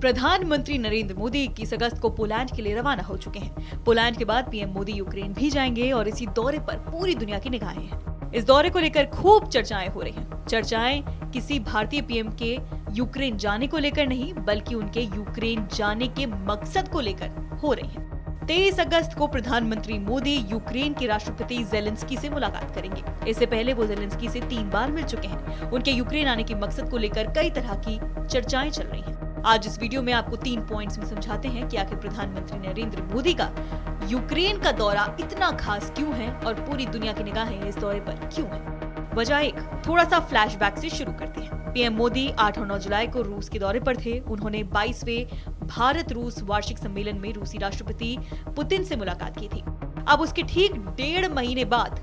प्रधानमंत्री नरेंद्र मोदी 21 अगस्त को पोलैंड के लिए रवाना हो चुके हैं। पोलैंड के बाद पीएम मोदी यूक्रेन भी जाएंगे और इसी दौरे पर पूरी दुनिया की निगाहें हैं। इस दौरे को लेकर खूब चर्चाएं हो रही हैं। चर्चाएं किसी भारतीय पीएम के यूक्रेन जाने को लेकर नहीं, बल्कि उनके यूक्रेन जाने के मकसद को लेकर हो रही हैं। 23 अगस्त को प्रधानमंत्री मोदी यूक्रेन के राष्ट्रपति जेलेंस्की से मुलाकात करेंगे। इससे पहले वो जेलेंस्की से 3 बार मिल चुके हैं। उनके यूक्रेन आने के मकसद को लेकर कई तरह की चर्चाएं चल रही हैं। आज इस वीडियो में आपको 3 पॉइंट्स में समझाते हैं कि आखिर प्रधानमंत्री नरेंद्र मोदी का यूक्रेन का दौरा इतना खास क्यों है और पूरी दुनिया की निगाहें इस दौरे पर क्यों है। वजह 1, थोड़ा सा फ्लैशबैक से शुरू करते हैं। पीएम मोदी 8 और 9 जुलाई को रूस के दौरे पर थे। उन्होंने 22वें भारत रूस वार्षिक सम्मेलन में रूसी राष्ट्रपति पुतिन से मुलाकात की थी। अब उसके ठीक 1.5 महीने बाद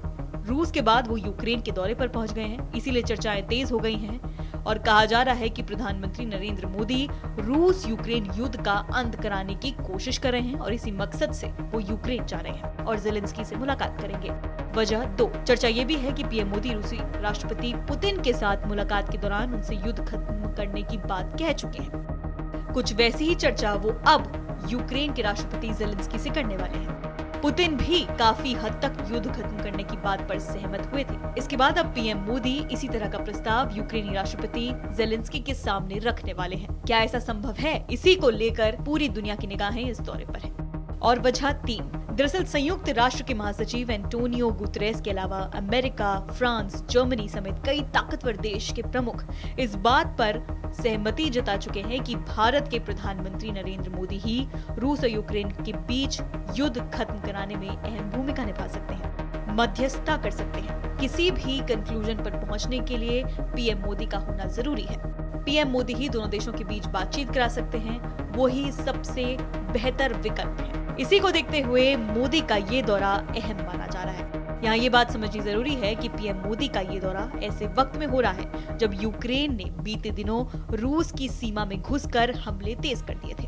रूस के बाद वो यूक्रेन के दौरे पर पहुंच गए हैं। इसीलिए चर्चाएं तेज हो गई हैं और कहा जा रहा है कि प्रधानमंत्री नरेंद्र मोदी रूस यूक्रेन युद्ध का अंत कराने की कोशिश कर रहे हैं और इसी मकसद से वो यूक्रेन जा रहे हैं और जेलेंस्की से मुलाकात करेंगे। वजह 2, चर्चा ये भी है कि पीएम मोदी रूसी राष्ट्रपति पुतिन के साथ मुलाकात के दौरान उनसे युद्ध खत्म करने की बात कह चुके हैं। कुछ वैसी ही चर्चा वो अब यूक्रेन के राष्ट्रपति जेलेंस्की से करने वाले हैं। पुतिन भी काफी हद तक युद्ध खत्म करने की बात पर सहमत हुए थे। इसके बाद अब पीएम मोदी इसी तरह का प्रस्ताव यूक्रेनी राष्ट्रपति जेलेंस्की के सामने रखने वाले हैं। क्या ऐसा संभव है? इसी को लेकर पूरी दुनिया की निगाहें इस दौरे पर हैं। और वजह 3, दरअसल संयुक्त राष्ट्र के महासचिव एंटोनियो गुतरेस के अलावा अमेरिका, फ्रांस, जर्मनी समेत कई ताकतवर देश के प्रमुख इस बात पर सहमति जता चुके हैं कि भारत के प्रधानमंत्री नरेंद्र मोदी ही रूस और यूक्रेन के बीच युद्ध खत्म कराने में अहम भूमिका निभा सकते हैं, मध्यस्थता कर सकते हैं। किसी भी कंक्लूजन पर पहुंचने के लिए पीएम मोदी का होना जरूरी है। पीएम मोदी ही दोनों देशों के बीच बातचीत करा सकते हैं, वो ही सबसे बेहतर विकल्प है। इसी को देखते हुए मोदी का ये दौरा अहम माना जा रहा है। यहाँ ये बात समझनी जरूरी है कि पीएम मोदी का ये दौरा ऐसे वक्त में हो रहा है जब यूक्रेन ने बीते दिनों रूस की सीमा में घुसकर हमले तेज कर दिए थे।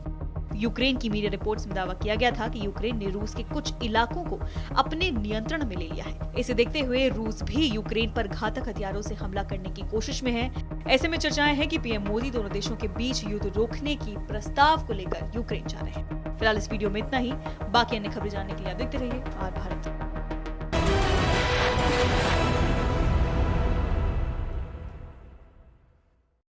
यूक्रेन की मीडिया रिपोर्ट्स में दावा किया गया था कि यूक्रेन ने रूस के कुछ इलाकों को अपने नियंत्रण में ले लिया है। इसे देखते हुए रूस भी यूक्रेन पर घातक हथियारों से हमला करने की कोशिश में है। ऐसे में चर्चाएं हैं कि पीएम मोदी दोनों देशों के बीच युद्ध रोकने की प्रस्ताव को लेकर यूक्रेन जा रहे हैं। फिलहाल इस वीडियो में इतना ही। बाकी अन्य खबरें जानने के लिए आप देखते रहिए आर भारत।